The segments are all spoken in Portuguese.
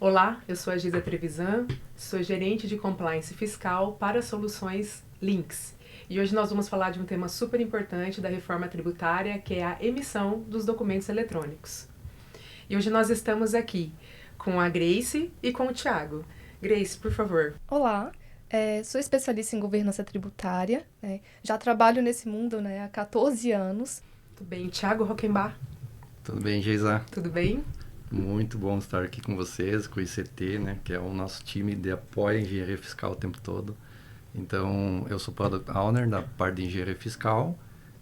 Olá, eu sou a Giza Trevisan, sou gerente de compliance fiscal para soluções Links. E hoje nós vamos falar de um tema super importante da reforma tributária, que é a emissão dos documentos eletrônicos. E hoje nós estamos aqui com a Grace e com o Thiago. Grace, por favor. Olá, sou especialista em governança tributária, né? Já trabalho nesse mundo, né, há 14 anos. Tudo bem? Thiago Rockenbach, Tudo bem, Geisa? tudo bem? Muito bom estar aqui com vocês, com o ICT, né, que é o nosso time de apoio à engenharia fiscal o tempo todo. Então, eu sou Product Owner da parte de engenharia fiscal,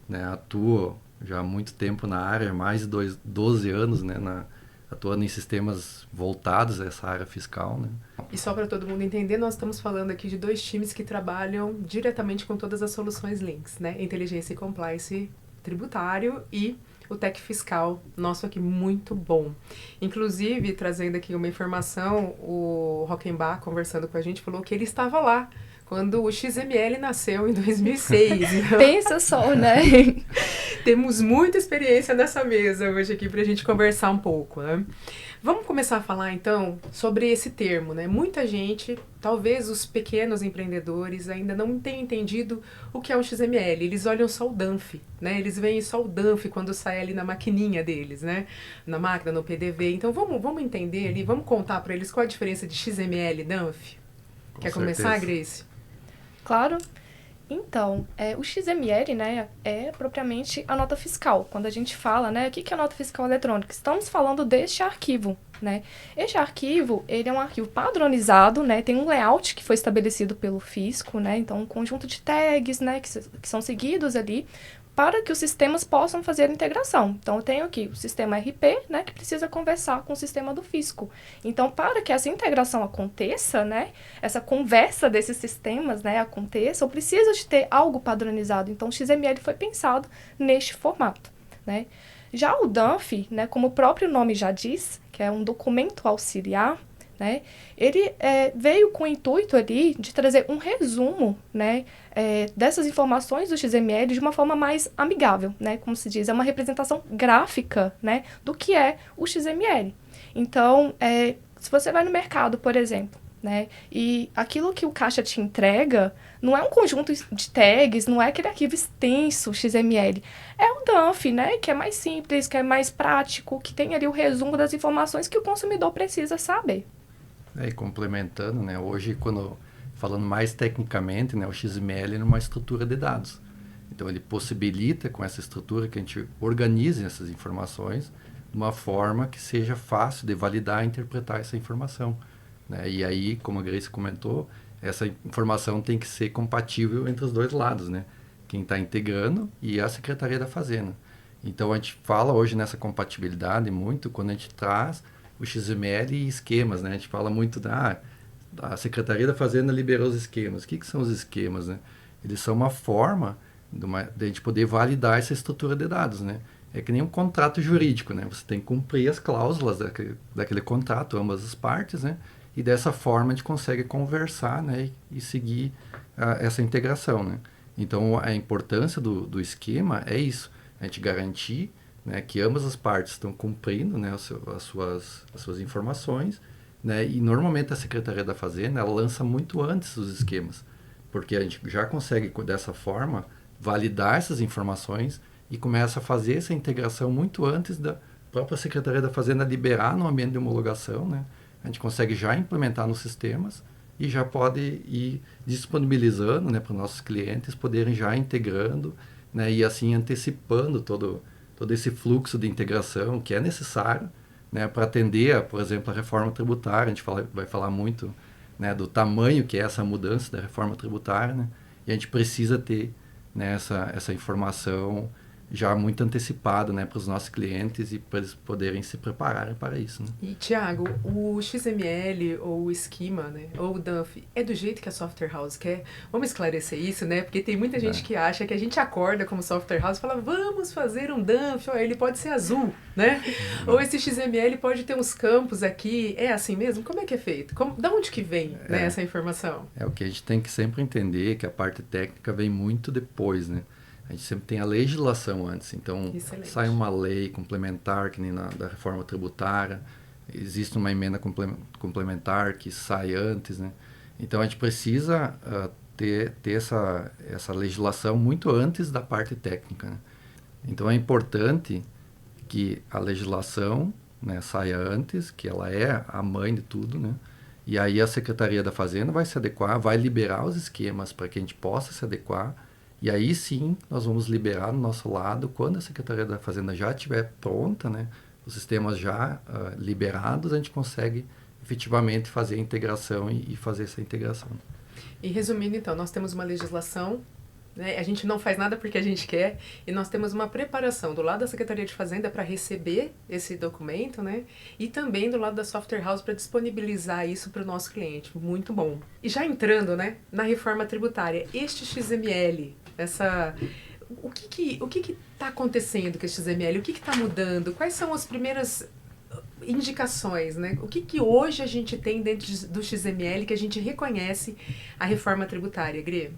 né, atuo já há muito tempo na área, mais de 12 anos, né, atuando em sistemas voltados a essa área fiscal, né. E só para todo mundo entender, nós estamos falando aqui de dois times que trabalham diretamente com todas as soluções Links, né? Inteligência e Compliance tributário e o Tech Fiscal, nosso aqui muito bom. Inclusive, trazendo aqui uma informação, o Rockenbach, conversando com a gente, falou que ele estava lá quando o XML nasceu em 2006. Então, Pensa só, né? temos muita experiência nessa mesa hoje aqui para a gente conversar um pouco, né? Vamos começar a falar então sobre esse termo, né? Muita gente, talvez os pequenos empreendedores ainda não tenham entendido o que é um XML. Eles olham só o DANF, né? Eles veem só o DANF quando sai ali na maquininha deles, né? Na máquina, no PDV. Então vamos entender ali, vamos contar para eles qual a diferença de XML e DANF. Com Quer certeza. começar, Grace? Claro. Então, o XML, né, é propriamente a nota fiscal. Quando a gente fala, né, o que é a nota fiscal eletrônica? Estamos falando deste arquivo, né? Este arquivo, ele é um arquivo padronizado, né, tem um layout que foi estabelecido pelo fisco, né, então um conjunto de tags, né, que são seguidos ali para que os sistemas possam fazer a integração. Então, eu tenho aqui o sistema RP, né, que precisa conversar com o sistema do fisco. Então, para que essa integração aconteça, né, essa conversa desses sistemas, né, aconteça, eu preciso de ter algo padronizado. Então, o XML foi pensado neste formato, né. Já o DANF, né, como o próprio nome já diz, que é um documento auxiliar, né, ele veio com o intuito ali de trazer um resumo, né, dessas informações do XML de uma forma mais amigável, né, como se diz, é uma representação gráfica, né, do que é o XML. Então, se você vai no mercado, por exemplo, né, e aquilo que o caixa te entrega não é um conjunto de tags, não é aquele arquivo extenso XML, é o DANF, né, que é mais simples, que é mais prático, que tem ali o resumo das informações que o consumidor precisa saber. E complementando, né, hoje, falando mais tecnicamente, né, o XML é uma estrutura de dados. Então, ele possibilita, com essa estrutura, que a gente organize essas informações de uma forma que seja fácil de validar e interpretar essa informação, né? E aí, como a Grace comentou, essa informação tem que ser compatível entre os dois lados, né? Quem está integrando e a Secretaria da Fazenda. Então, a gente fala hoje nessa compatibilidade muito quando a gente traz o XML e esquemas, né? A gente fala muito a Secretaria da Fazenda liberou os esquemas. O que são os esquemas, né? Eles são uma forma de a gente poder validar essa estrutura de dados, né? É que nem um contrato jurídico, né? Você tem que cumprir as cláusulas daquele contrato, ambas as partes, né? E dessa forma a gente consegue conversar, né? E seguir essa integração, né? Então, a importância do esquema é isso. A gente garantir, né, que ambas as partes estão cumprindo, né, as suas informações, né, e normalmente a Secretaria da Fazenda ela lança muito antes os esquemas, porque a gente já consegue, dessa forma, validar essas informações e começa a fazer essa integração muito antes da própria Secretaria da Fazenda liberar no ambiente de homologação, né, a gente consegue já implementar nos sistemas e já pode ir disponibilizando, né, para os nossos clientes poderem já integrando, né, e assim antecipando todo esse fluxo de integração que é necessário, né, para atender, por exemplo, a reforma tributária. A gente vai falar muito, né, do tamanho que é essa mudança da reforma tributária, né, e a gente precisa ter, né, essa informação já muito antecipada, né, para os nossos clientes e para eles poderem se prepararem para isso, né. E, Thiago, o XML ou o esquema, né, ou o DANF, é do jeito que a software house quer? Vamos esclarecer isso, né? Porque tem muita gente que acha que a gente acorda como software house e fala, vamos fazer um DANF, ó, ele pode ser azul, né? Ou esse XML pode ter uns campos aqui, é assim mesmo? Como é que é feito? Da onde que vem, né, essa informação? É o que a gente tem que sempre entender, que a parte técnica vem muito depois, né? A gente sempre tem a legislação antes, então Excelente. sai uma lei complementar, que nem da reforma tributária, existe uma emenda complementar que sai antes, né? Então a gente precisa ter essa legislação muito antes da parte técnica, né? Então é importante que a legislação, né, saia antes, que ela é a mãe de tudo, né? E aí a Secretaria da Fazenda vai se adequar, vai liberar os esquemas para que a gente possa se adequar. E aí sim, nós vamos liberar no nosso lado, quando a Secretaria da Fazenda já estiver pronta, né, os sistemas já liberados, a gente consegue efetivamente fazer a integração e fazer essa integração. E resumindo, então, nós temos uma legislação, né, a gente não faz nada porque a gente quer, e nós temos uma preparação do lado da Secretaria de Fazenda para receber esse documento, né, e também do lado da Software House para disponibilizar isso para o nosso cliente. Muito bom. E já entrando, né, na reforma tributária, este XML, o que está acontecendo com esse XML? O que está mudando? Quais são as primeiras indicações, né? O que hoje a gente tem dentro do XML que a gente reconhece a reforma tributária, Gri?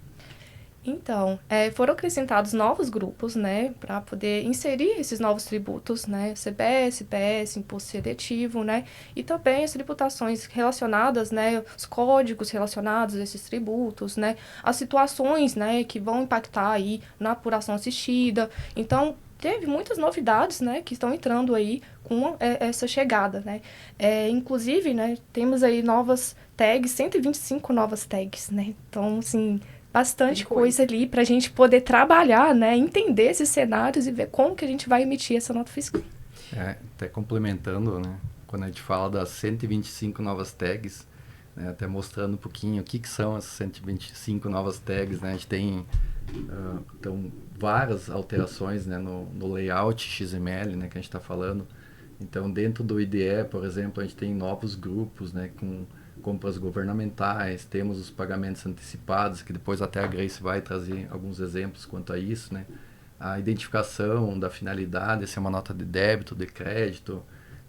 Então, foram acrescentados novos grupos, né, para poder inserir esses novos tributos, né, CBS, PS, imposto seletivo, né, e também as tributações relacionadas, né, os códigos relacionados a esses tributos, né, as situações, né, que vão impactar aí na apuração assistida. Então, teve muitas novidades, né, que estão entrando aí com essa chegada, né. Inclusive, né, temos aí novas tags, 125 novas tags, né, então, assim, bastante coisa ali para a gente poder trabalhar, né, entender esses cenários e ver como que a gente vai emitir essa nota fiscal. Até complementando, né, quando a gente fala das 125 novas tags, né, até mostrando um pouquinho o que são as 125 novas tags, né, a gente tem então, várias alterações, né, no layout XML, né, que a gente está falando. Então, dentro do IDE, por exemplo, a gente tem novos grupos, né, com compras governamentais, temos os pagamentos antecipados, que depois até a Grace vai trazer alguns exemplos quanto a isso, né? A identificação da finalidade, se é uma nota de débito, de crédito,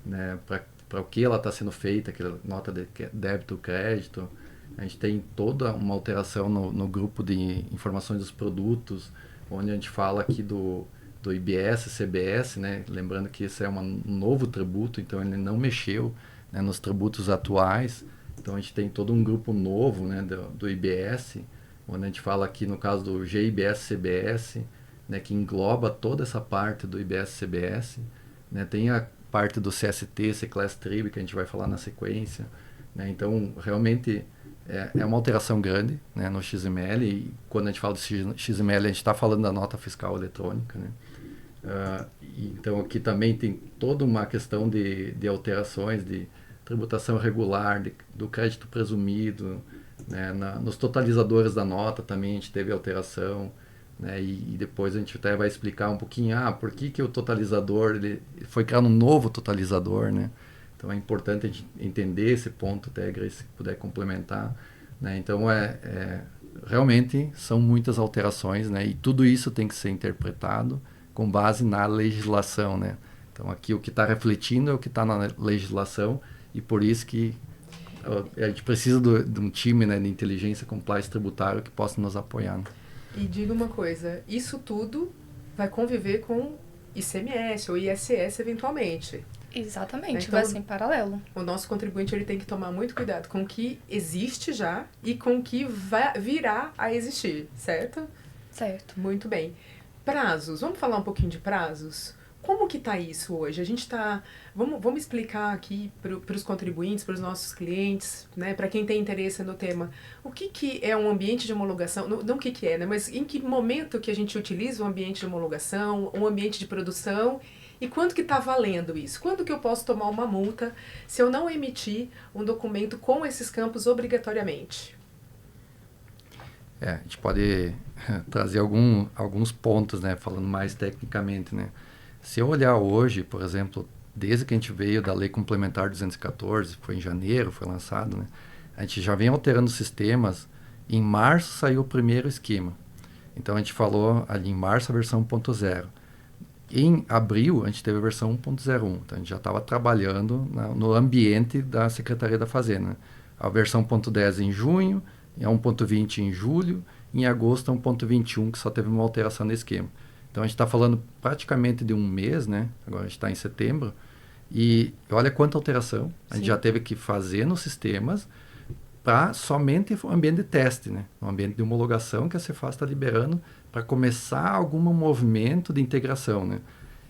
né? Para o que ela está sendo feita, aquela nota de débito ou crédito. A gente tem toda uma alteração no grupo de informações dos produtos, onde a gente fala aqui do IBS, CBS, né? Lembrando que esse é um novo tributo, então ele não mexeu, né, nos tributos atuais. Então a gente tem todo um grupo novo, né, do IBS, onde a gente fala aqui no caso do GIBS-CBS, né, que engloba toda essa parte do IBS-CBS. Né, tem a parte do CST, C-Class Trib, que a gente vai falar na sequência. Né, então, realmente, é uma alteração grande, né, no XML. E quando a gente fala de XML, a gente está falando da nota fiscal eletrônica. Né. Então, aqui também tem toda uma questão de alterações, de tributação regular, do crédito presumido, né, nos totalizadores da nota também a gente teve alteração, né, e depois a gente até vai explicar um pouquinho, por que o totalizador, ele foi criado um novo totalizador, né, então é importante a gente entender esse ponto, até Grace, se puder complementar, né, então realmente são muitas alterações, né, e tudo isso tem que ser interpretado com base na legislação, né, então aqui o que está refletindo é o que está na legislação. E por isso que a gente precisa de um time, né, de inteligência compliance tributário que possa nos apoiar. Né? E diga uma coisa, isso tudo vai conviver com ICMS ou ISS eventualmente. Exatamente, então, vai ser em paralelo. O nosso contribuinte ele tem que tomar muito cuidado com o que existe já e com o que virá a existir, certo? Certo. Muito bem. Prazos, vamos falar um pouquinho de prazos? Como que está isso hoje? A gente está... Vamos explicar aqui para os contribuintes, para os nossos clientes, né, para quem tem interesse no tema, o que é um ambiente de homologação, não o que é, né, mas em que momento que a gente utiliza um ambiente de homologação, um ambiente de produção, e quanto que está valendo isso? Quando que eu posso tomar uma multa se eu não emitir um documento com esses campos obrigatoriamente? A gente pode trazer alguns pontos, né, falando mais tecnicamente, né. Se eu olhar hoje, por exemplo, desde que a gente veio da Lei Complementar 214, foi em janeiro, foi lançado, né? A gente já vem alterando sistemas. Em março saiu o primeiro esquema. Então a gente falou ali em março a versão 1.0. Em abril a gente teve a versão 1.01. Então a gente já estava trabalhando no ambiente da Secretaria da Fazenda. Né? A versão 1.10 em junho, a 1.20 em julho, em agosto a 1.21, que só teve uma alteração no esquema. Então, a gente está falando praticamente de um mês, né? Agora a gente está em setembro. E olha quanta alteração a gente já teve que fazer nos sistemas para somente o ambiente de teste, né? O ambiente de homologação que a Cefaz está liberando para começar algum movimento de integração, né?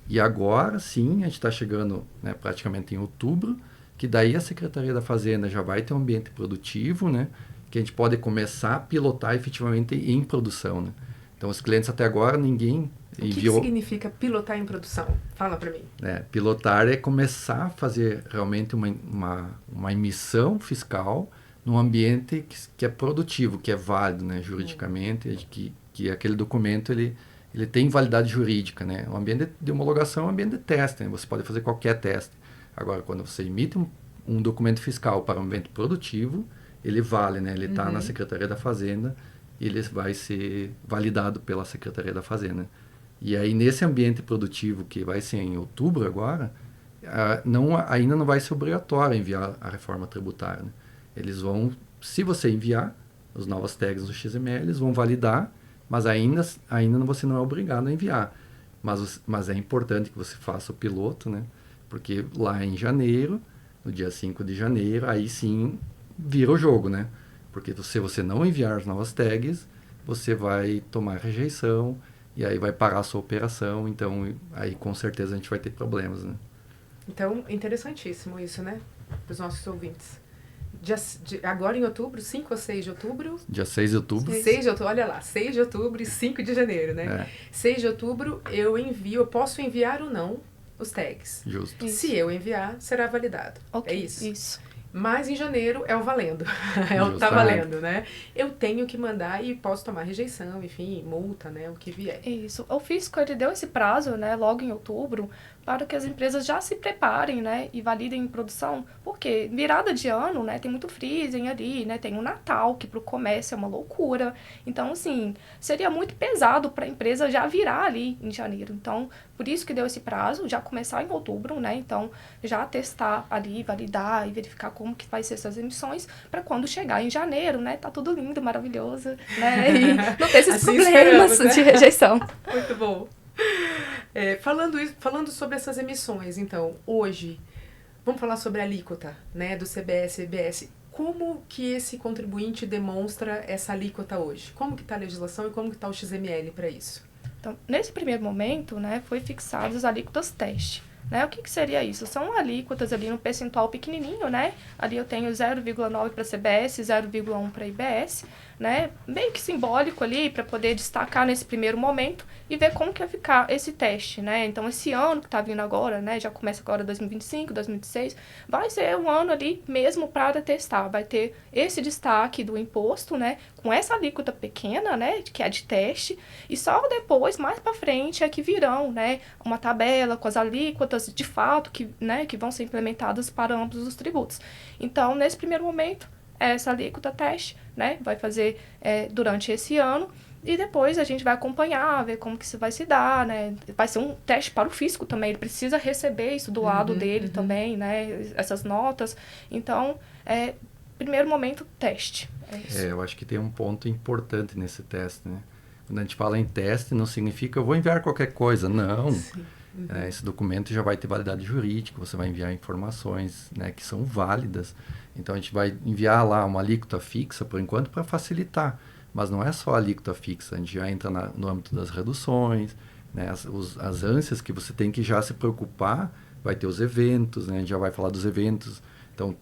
E agora, sim, a gente está chegando, né, praticamente em outubro, que daí a Secretaria da Fazenda já vai ter um ambiente produtivo, né? Que a gente pode começar a pilotar efetivamente em produção, né? Então, os clientes até agora, ninguém enviou... O que significa pilotar em produção? Fala para mim. Pilotar é começar a fazer realmente uma emissão fiscal num ambiente que é produtivo, que é válido, né, juridicamente, que aquele documento ele tem validade jurídica, né? O ambiente de homologação é um ambiente de teste, né? Você pode fazer qualquer teste. Agora, quando você emite um documento fiscal para um ambiente produtivo, ele vale, né? Ele está na Secretaria da Fazenda, ele vai ser validado pela Secretaria da Fazenda. E aí, nesse ambiente produtivo, que vai ser em outubro agora, ainda não vai ser obrigatório enviar a reforma tributária, né? Eles vão, se você enviar os novos tags do XML, eles vão validar, mas ainda você não é obrigado a enviar. Mas é importante que você faça o piloto, né? Porque lá em janeiro, no dia 5 de janeiro, aí sim vira o jogo, né? Porque se você não enviar as novas tags, você vai tomar rejeição e aí vai parar a sua operação. Então, aí com certeza a gente vai ter problemas, né? Então, interessantíssimo isso, né? Para os nossos ouvintes. Agora em outubro, 5 ou 6 de outubro? Dia 6 de outubro. 6 de outubro, olha lá, 6 de outubro e 5 de janeiro, né? 6 de outubro eu posso enviar ou não os tags. Justo. Se eu enviar, será validado. Okay, é isso? Isso. Mas em janeiro é o valendo. É o tá valendo, né? Eu tenho que mandar e posso tomar rejeição, enfim, multa, né? O que vier. Isso. O fisco, ele deu esse prazo, né, logo em outubro, para que as empresas já se preparem, né, e validem em produção, porque virada de ano, né, tem muito freezing ali, né, tem o Natal, que para o comércio é uma loucura, então, assim, seria muito pesado para a empresa já virar ali em janeiro, então, por isso que deu esse prazo, já começar em outubro, né, então, já testar ali, validar e verificar como que vai ser essas emissões, para quando chegar em janeiro, né, tá tudo lindo, maravilhoso, né, e não ter esses assim problemas, né, de rejeição. Muito bom. Falando sobre essas emissões, então, hoje, vamos falar sobre a alíquota, né, do CBS e EBS. Como que esse contribuinte demonstra essa alíquota hoje? Como que está a legislação e como que está o XML para isso? Então, nesse primeiro momento, né, foi fixados as alíquotas teste. Né? O que seria isso? São alíquotas ali no percentual pequenininho, né? Ali eu tenho 0,9 para CBS, 0,1 para IBS, né? Meio que simbólico ali para poder destacar nesse primeiro momento e ver como que vai ficar esse teste, né? Então, esse ano que está vindo agora, né? Já começa agora 2025, 2026, vai ser um ano ali mesmo para testar. Vai ter esse destaque do imposto, né? Com essa alíquota pequena, né? Que é de teste, e só depois, mais para frente, é que virão, né? Uma tabela com as alíquotas de fato que, né, que vão ser implementadas para ambos os tributos. Então, nesse primeiro momento, essa alíquota teste, né, vai fazer durante esse ano e depois a gente vai acompanhar, ver como que isso vai se dar, né, vai ser um teste para o fisco também, ele precisa receber isso do lado dele também, né, essas notas. Então, primeiro momento, teste. Eu acho que tem um ponto importante nesse teste, né? Quando a gente fala em teste, não significa eu vou enviar qualquer coisa, não. Sim. Esse documento já vai ter validade jurídica, você vai enviar informações, né, que são válidas. Então, a gente vai enviar lá uma alíquota fixa, por enquanto, para facilitar. Mas não é só a alíquota fixa, a gente já entra no âmbito das reduções, né, as ânsias que você tem que já se preocupar, vai ter os eventos, né, a gente já vai falar dos eventos. Então,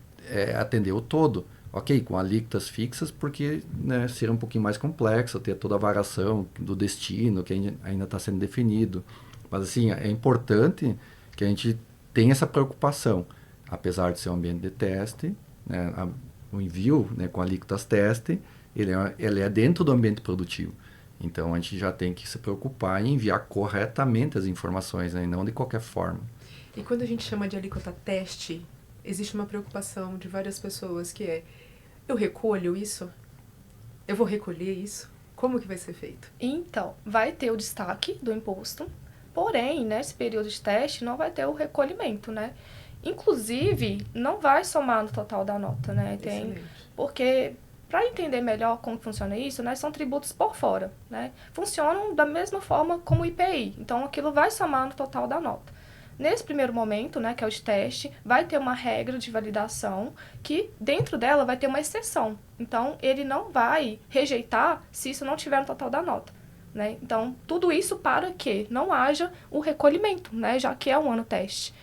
atender o todo. Ok, com alíquotas fixas, porque, né, seria um pouquinho mais complexo, ter toda a variação do destino, que ainda está sendo definido. Mas, assim, é importante que a gente tenha essa preocupação. Apesar de ser um ambiente de teste, né, o envio, né, com alíquotas teste, ele é dentro do ambiente produtivo. Então, a gente já tem que se preocupar em enviar corretamente as informações, né, e não de qualquer forma. E quando a gente chama de alíquota teste, existe uma preocupação de várias pessoas que eu recolho isso? Eu vou recolher isso? Como que vai ser feito? Então, vai ter o destaque do imposto. Porém, nesse período de teste, não vai ter o recolhimento, né? Inclusive, não vai somar no total da nota, né? Porque, para entender melhor como funciona isso, né, são tributos por fora, né? Funcionam da mesma forma como o IPI. Então, aquilo vai somar no total da nota. nesse primeiro momento, né, que é o de teste, vai ter uma regra de validação que dentro dela vai ter uma exceção. Então, ele não vai rejeitar se isso não tiver no total da nota. Né? Então, tudo isso para que não haja o recolhimento, né, já que é um ano teste.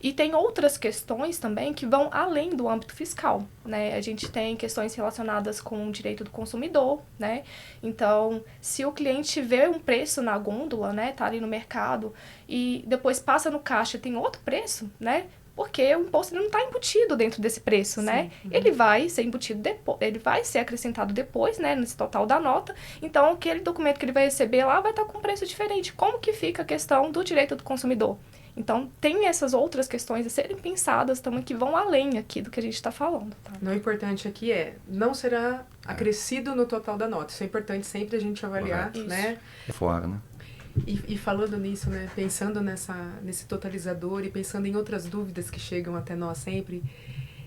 E tem outras questões também que vão além do âmbito fiscal, né? A gente tem questões relacionadas com o direito do consumidor, né? Então, se o cliente vê um preço na gôndola, né, tá ali no mercado, e depois passa no caixa e tem outro preço, né? Porque o imposto não está embutido dentro desse preço, sim, né? Uhum. Ele vai ser embutido depois, ele vai ser acrescentado depois, né, nesse total da nota. Então, aquele documento que ele vai receber lá vai estar com um preço diferente. Como que fica a questão do direito do consumidor? Então, tem essas outras questões a serem pensadas também que vão além aqui do que a gente está falando. Tá? O importante aqui não será acrescido no total da nota. Isso é importante sempre a gente avaliar, né? É fora, né? E falando nisso, né, pensando nesse totalizador e pensando em outras dúvidas que chegam até nós sempre,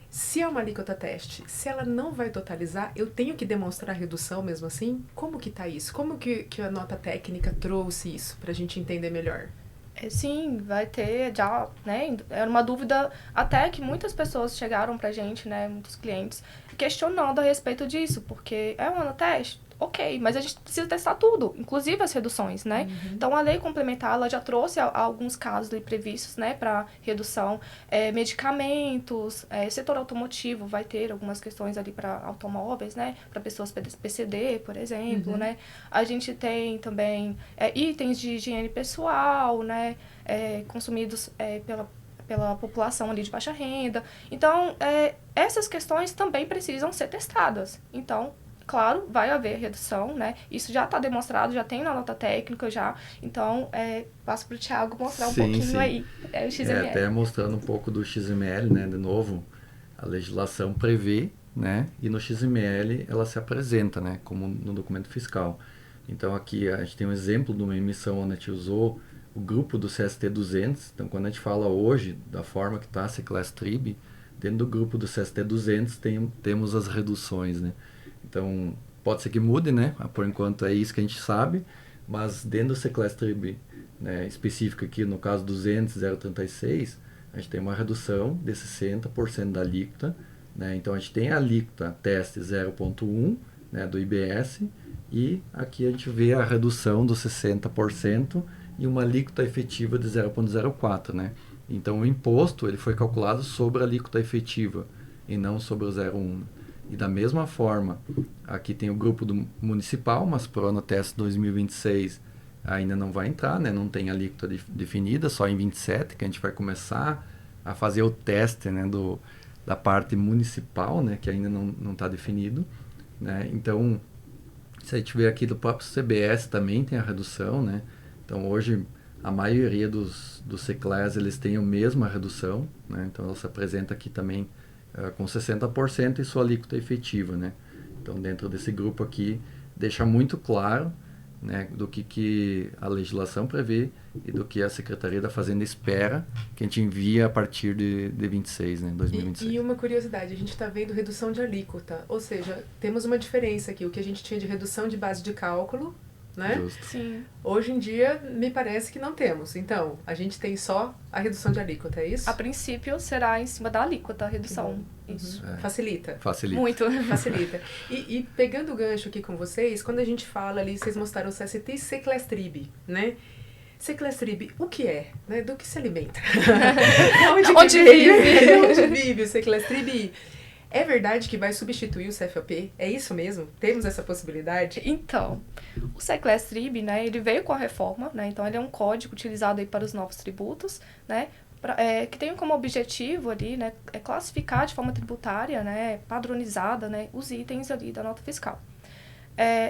se é uma alíquota teste, se ela não vai totalizar, eu tenho que demonstrar redução mesmo assim? Como que tá isso? Como que a nota técnica trouxe isso para a gente entender melhor? Sim, vai ter já, né, era uma dúvida até que muitas pessoas chegaram pra gente, né, muitos clientes, questionando a respeito disso, porque é um ano teste, ok, mas a gente precisa testar tudo, inclusive as reduções, né? Uhum. Então, a lei complementar, ela já trouxe alguns casos ali previstos, né, para redução, medicamentos, setor automotivo vai ter algumas questões ali para automóveis, né, para pessoas PCD, por exemplo, uhum, né? A gente tem também itens de higiene pessoal, né, consumidos pela população ali de baixa renda. Então, essas questões também precisam ser testadas. Então, claro, vai haver redução, né? Isso já está demonstrado, já tem na nota técnica já. Então, passo para o Thiago mostrar um pouquinho aí o XML. Até mostrando um pouco do XML, né? De novo, a legislação prevê, né? E no XML ela se apresenta, né? Como no documento fiscal. Então, aqui a gente tem um exemplo de uma emissão onde a gente usou o grupo do CST 200. Então, quando a gente fala hoje da forma que está a C-Class Trib, dentro do grupo do CST 200 temos as reduções, né? Então, pode ser que mude, né? Por enquanto é isso que a gente sabe, mas dentro do C-Class Trib, né, específico aqui, no caso 200.036, a gente tem uma redução de 60% da alíquota, né? Então, a gente tem a alíquota teste 0,1, né, do IBS, e aqui a gente vê a redução dos 60% e uma alíquota efetiva de 0,04, né? Então, o imposto ele foi calculado sobre a alíquota efetiva e não sobre o 0,1. E da mesma forma, aqui tem o grupo do municipal, mas para o ano teste 2026 ainda não vai entrar, né? Não tem alíquota definida, só em 27 que a gente vai começar a fazer o teste, né, da parte municipal, né, que ainda não está definido, né? Então, se a gente vê aqui do próprio CBS também tem a redução, né? Então, hoje a maioria dos C-Class eles têm a mesma redução, né? Então, ela se apresenta aqui também com 60% e sua alíquota efetiva, né? Então, dentro desse grupo aqui, deixa muito claro, né, do que a legislação prevê e do que a Secretaria da Fazenda espera que a gente envia a partir de 26, né, 2026. E uma curiosidade, a gente está vendo redução de alíquota, ou seja, temos uma diferença aqui, o que a gente tinha de redução de base de cálculo, né? Justo. Sim. Hoje em dia, me parece que não temos. Então, a gente tem só a redução de alíquota, é isso? A princípio, será em cima da alíquota a redução. Isso. Uhum. Facilita. Muito. Facilita. E pegando o gancho aqui com vocês, quando a gente fala ali, vocês mostraram o CST e C-Class Trib, né? C-Class Trib, o que é? Né? Do que se alimenta? Onde vive? Onde vive o C-Class Trib? É verdade que vai substituir o CFOP? É isso mesmo? Temos essa possibilidade? Então, o C-Class Trib, né, ele veio com a reforma, né, então ele é um código utilizado aí para os novos tributos, né, que tem como objetivo ali, né, classificar de forma tributária, né, padronizada, né, os itens ali da nota fiscal.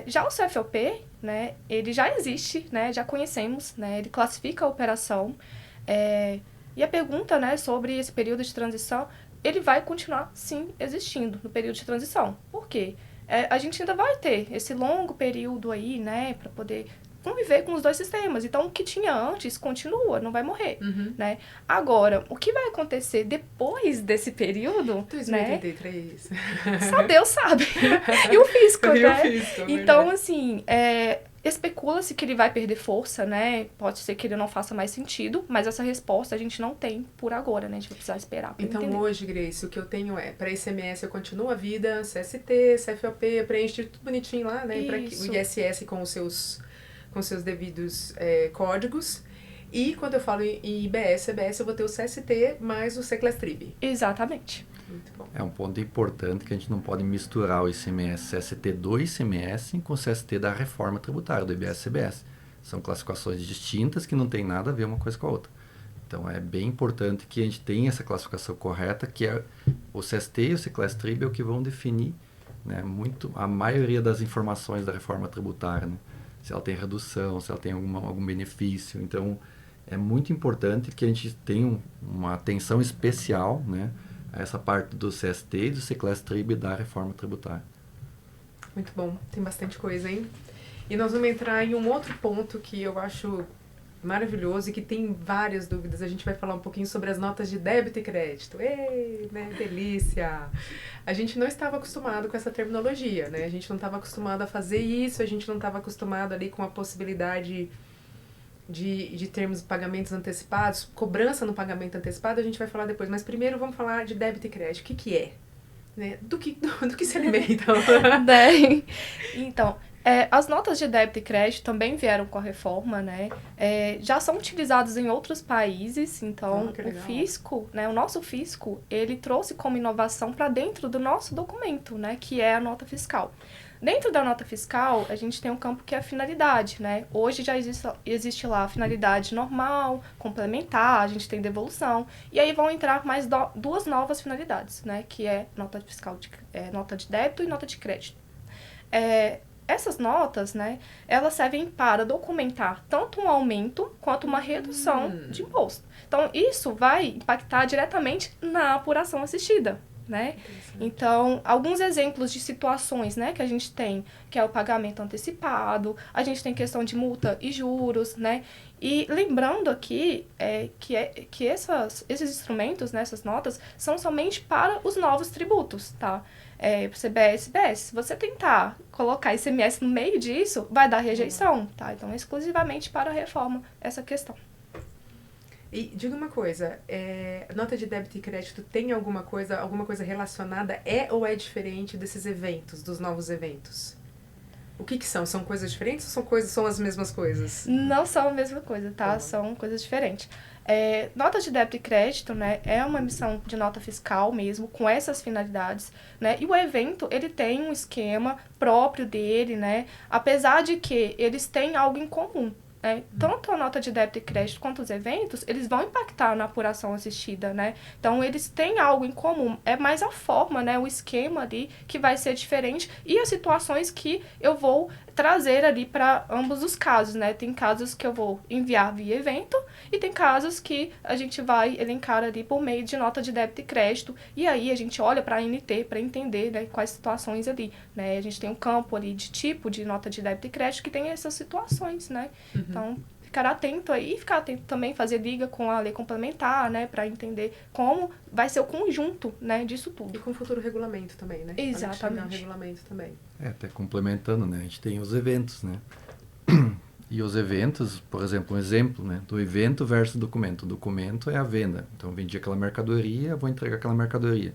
Já o CFOP, né, ele já existe, né, já conhecemos, né, ele classifica a operação, e a pergunta, né, sobre esse período de transição, ele vai continuar, sim, existindo no período de transição. Por quê? A gente ainda vai ter esse longo período aí, né, para poder conviver com os dois sistemas. Então, o que tinha antes continua, não vai morrer, né? Agora, o que vai acontecer depois desse período, 2033. Só Deus sabe. E o fisco, né? Fisco, então, assim, Especula-se que ele vai perder força, né? Pode ser que ele não faça mais sentido, mas essa resposta a gente não tem por agora, né? A gente vai precisar esperar para Então, entender. hoje, Grace, o que eu tenho é, para ICMS eu continuo a vida, CST, CFOP, preenche tudo bonitinho lá, né? Para o ISS com os seus devidos códigos. E quando eu falo em IBS, CBS, eu vou ter o CST mais o Seclastrib. Exatamente. Muito bom. É um ponto importante que a gente não pode misturar o ICMS CST do ICMS com o CST da reforma tributária, do IBS-CBS. São classificações distintas que não tem nada a ver uma coisa com a outra. Então, é bem importante que a gente tenha essa classificação correta, que é o CST e o Seclastrib é o que vão definir, né, a maioria das informações da reforma tributária, né? Se ela tem redução, se ela tem algum benefício. Então, é muito importante que a gente tenha uma atenção especial, né, a essa parte do CST e do Seclastrib da reforma tributária. Muito bom, tem bastante coisa, hein? E nós vamos entrar em um outro ponto que eu acho maravilhoso e que tem várias dúvidas. A gente vai falar um pouquinho sobre as notas de débito e crédito. Ei, né? Delícia! A gente não estava acostumado com essa terminologia, né? A gente não estava acostumado a fazer isso, a gente não estava acostumado ali com a possibilidade de termos pagamentos antecipados, cobrança no pagamento antecipado, a gente vai falar depois. Mas primeiro vamos falar de débito e crédito. O que é? Né? Do que se alimenta? Então, as notas de débito e crédito também vieram com a reforma, né? Já são utilizadas em outros países, então o fisco, né, o nosso fisco, ele trouxe como inovação para dentro do nosso documento, né, que é a nota fiscal. Dentro da nota fiscal, a gente tem um campo que é a finalidade, né? Hoje já existe lá a finalidade normal, complementar, a gente tem devolução, e aí vão entrar mais duas novas finalidades, né? Que é nota fiscal, nota de débito e nota de crédito. Essas notas, né, elas servem para documentar tanto um aumento quanto uma redução de imposto. Então, isso vai impactar diretamente na apuração assistida, né? Então, alguns exemplos de situações, né, que a gente tem, que é o pagamento antecipado, a gente tem questão de multa e juros, né? E lembrando aqui que esses instrumentos, né, essas notas, são somente para os novos tributos, tá? CBS, CBS. Se você tentar colocar ICMS no meio disso, vai dar rejeição, tá? Então, é exclusivamente para a reforma essa questão. E diga uma coisa, nota de débito e crédito tem alguma coisa relacionada, ou é diferente desses eventos, dos novos eventos? O que são? São coisas diferentes ou são as mesmas coisas? Não são a mesma coisa, tá? São coisas diferentes. Nota de débito e crédito, né, é uma emissão de nota fiscal mesmo, com essas finalidades, né, e o evento, ele tem um esquema próprio dele, né, apesar de que eles têm algo em comum. Tanto a nota de débito e crédito quanto os eventos, eles vão impactar na apuração assistida, né? Então, eles têm algo em comum. É mais a forma, né? O esquema ali que vai ser diferente e as situações que eu vou trazer ali para ambos os casos, né? Tem casos que eu vou enviar via evento e tem casos que a gente vai elencar ali por meio de nota de débito e crédito. E aí, a gente olha para a ANT para entender, né, quais situações ali, né? A gente tem um campo ali de tipo de nota de débito e crédito que tem essas situações, né? Então, ficar atento aí e ficar atento também, fazer liga com a lei complementar, né, para entender como vai ser o conjunto, né, disso tudo. E com o futuro regulamento também, né? Exatamente. O regulamento também. Até complementando, né, a gente tem os eventos, né? E os eventos, por exemplo, um exemplo, né, do evento versus documento. O documento é a venda. Então, eu vendi aquela mercadoria, vou entregar aquela mercadoria.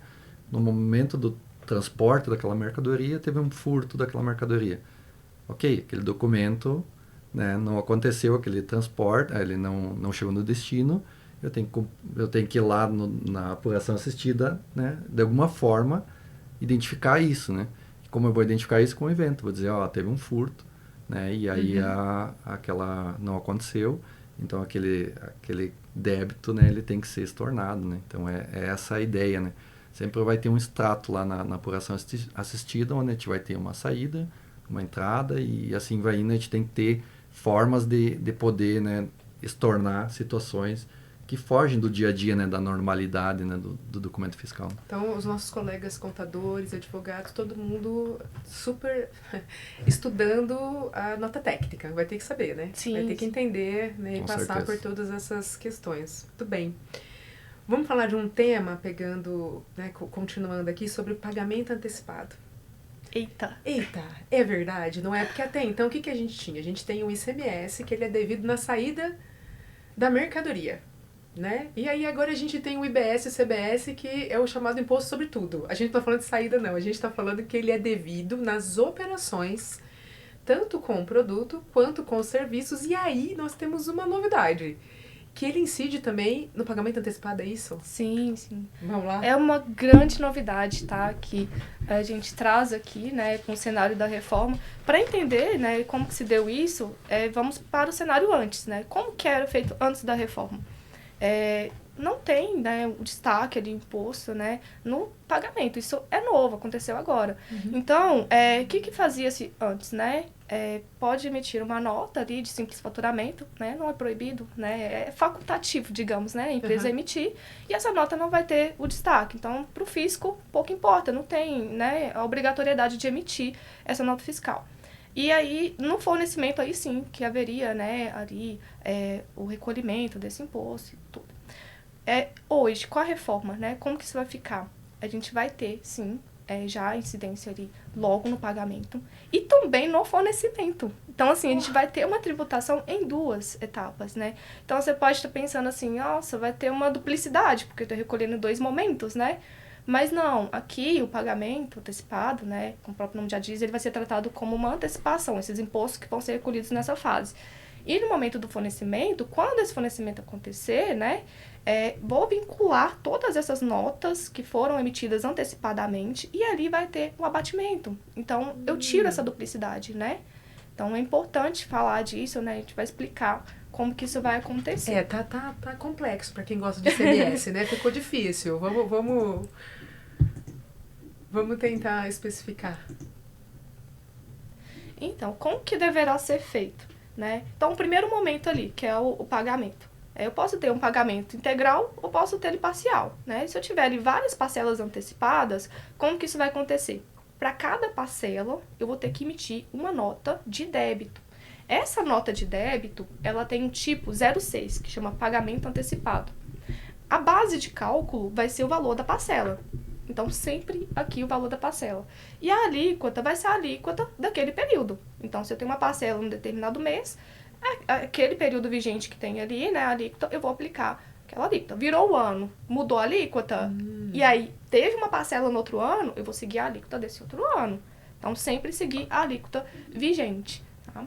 No momento do transporte daquela mercadoria, teve um furto daquela mercadoria. Ok, aquele documento, né, não aconteceu aquele transporte, ele não chegou no destino, eu tenho que ir lá na apuração assistida, né, de alguma forma, identificar isso, né? Como eu vou identificar isso com o evento? Vou dizer, teve um furto, né, e aí aquela não aconteceu, então aquele débito, né, ele tem que ser estornado, né? Então é essa a ideia, né? Sempre vai ter um extrato lá na apuração assistida, onde a gente vai ter uma saída, uma entrada, e assim vai indo. A gente tem que ter formas de poder, né, estornar situações que fogem do dia a dia, né, da normalidade, né, do documento fiscal. Então, os nossos colegas contadores, advogados, todo mundo super estudando a nota técnica. Vai ter que saber, né? Sim. Vai ter que entender, né, e passar por todas essas questões. Muito bem. Vamos falar de um tema, continuando aqui, sobre o pagamento antecipado. Eita. Eita, é verdade, não é? Porque até então, o que a gente tinha? A gente tem um ICMS que ele é devido na saída da mercadoria, né? E aí agora a gente tem o IBS e o CBS, que é o chamado imposto sobre tudo. A gente não tá falando de saída, não. A gente tá falando que ele é devido nas operações, tanto com o produto quanto com os serviços. E aí nós temos uma novidade, que ele incide também no pagamento antecipado, é isso? Sim, sim. Vamos lá? É uma grande novidade, tá? Que a gente traz aqui, né, com o cenário da reforma. Para entender, né, como que se deu isso, vamos para o cenário antes, né? Como que era feito antes da reforma? Não tem, né, o destaque de imposto, né, no pagamento. Isso é novo, aconteceu agora. Então, o que fazia-se antes, né? Pode emitir uma nota ali de simples faturamento, né? Não é proibido, né? É facultativo, digamos, né? A empresa emitir e essa nota não vai ter o destaque. Então, para o fisco, pouco importa, não tem, né, a obrigatoriedade de emitir essa nota fiscal. E aí, no fornecimento, aí sim, que haveria, né, ali, o recolhimento desse imposto e tudo. Hoje, com a reforma, né, como que isso vai ficar? A gente vai ter, sim, já a incidência ali logo no pagamento e também no fornecimento. Então, assim, a gente vai ter uma tributação em 2 etapas, né? Então, você pode estar pensando assim, nossa, vai ter uma duplicidade, porque eu estou recolhendo em 2 momentos, né? Mas não, aqui o pagamento antecipado, né, como o próprio nome já diz, ele vai ser tratado como uma antecipação, esses impostos que vão ser recolhidos nessa fase. E no momento do fornecimento, quando esse fornecimento acontecer, né, vou vincular todas essas notas que foram emitidas antecipadamente e ali vai ter o abatimento. Então, eu tiro essa duplicidade, né? Então, é importante falar disso, né? A gente vai explicar como que isso vai acontecer. Tá complexo para quem gosta de CMS, né? Ficou difícil. Vamos tentar especificar. Então, como que deverá ser feito, né? Então, o primeiro momento ali, que é o pagamento. Eu posso ter um pagamento integral ou posso ter ele parcial, né? Se eu tiver ali várias parcelas antecipadas, como que isso vai acontecer? Para cada parcela, eu vou ter que emitir uma nota de débito. Essa nota de débito, ela tem um tipo 06, que chama pagamento antecipado. A base de cálculo vai ser o valor da parcela. Então, sempre aqui o valor da parcela. E a alíquota vai ser a alíquota daquele período. Então, se eu tenho uma parcela em um determinado mês, aquele período vigente que tem ali, né, a alíquota, eu vou aplicar aquela alíquota. Virou o ano, mudou a alíquota, e aí teve uma parcela no outro ano, eu vou seguir a alíquota desse outro ano. Então, sempre seguir a alíquota vigente, tá?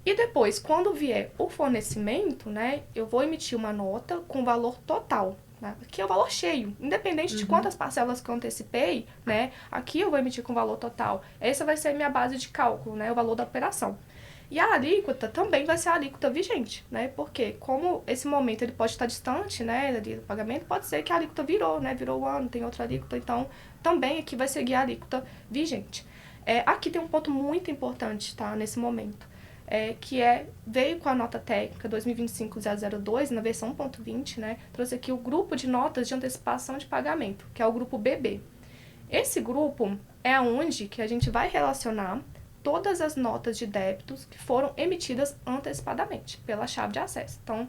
E depois, quando vier o fornecimento, né, eu vou emitir uma nota com valor total, né, que é o valor cheio, independente de quantas parcelas que eu antecipei, né, aqui eu vou emitir com valor total. Essa vai ser a minha base de cálculo, né, o valor da operação. E a alíquota também vai ser a alíquota vigente, né, porque como esse momento ele pode estar distante, né, do pagamento, pode ser que a alíquota virou, né, virou o ano, tem outra alíquota, então também aqui vai seguir a alíquota vigente. Aqui tem um ponto muito importante, tá, nesse momento. Que veio com a nota técnica 2025-002, na versão 1.20, né, trouxe aqui o grupo de notas de antecipação de pagamento, que é o grupo BB. Esse grupo é onde que a gente vai relacionar todas as notas de débitos que foram emitidas antecipadamente pela chave de acesso. Então,